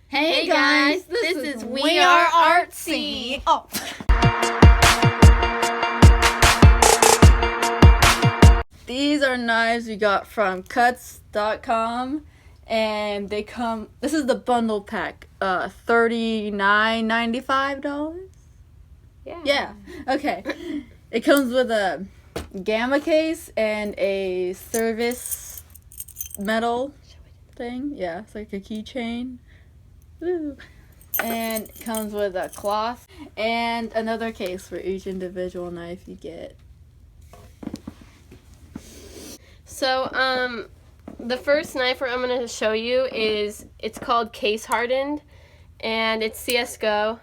Hey guys, this is We Are ArtSea. Oh. These are knives we got from cuts.com, and they come, this is the bundle pack, $39.95. Yeah. Okay. It comes with a gamma case and a service metal thing. Yeah, it's like a keychain. Woo. And it comes with a cloth and another case for each individual knife you get. So, the first knife I'm going to show you it's called Case Hardened, and it's CSGO.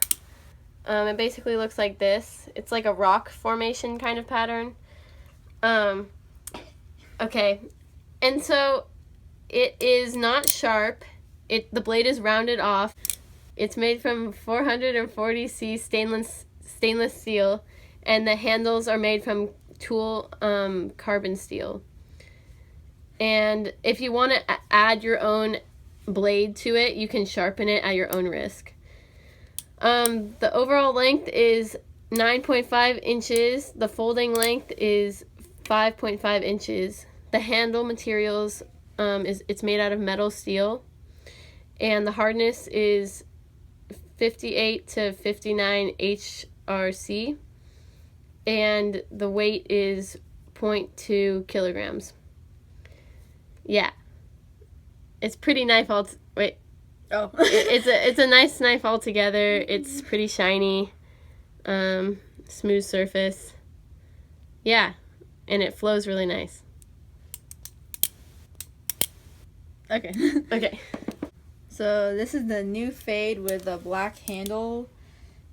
It basically looks like this. It's like a rock formation kind of pattern. Okay, and so it is not sharp. The blade is rounded off. It's made from 440C stainless steel, and the handles are made from tool carbon steel. And if you want to add your own blade to it, you can sharpen it at your own risk. The overall length is 9.5 inches. The folding length is 5.5 inches. The handle materials it's made out of metal steel, and the hardness is 58 to 59 HRC, and the weight is 0.2 kilograms. Yeah, it's pretty knife wait. Oh. It's a nice knife altogether. It's pretty shiny, smooth surface. Yeah, and it flows really nice. Okay. Okay. So this is the new fade with a black handle.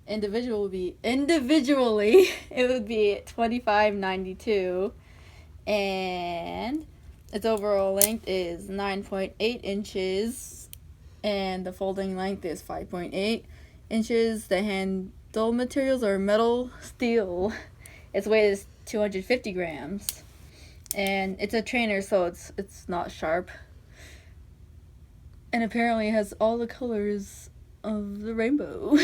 Individually, it would be $25.92, and its overall length is 9.8 inches, and the folding length is 5.8 inches. The handle materials are metal steel. Its weight is 250 grams, and it's a trainer, so it's not sharp. And apparently it has all the colors of the rainbow.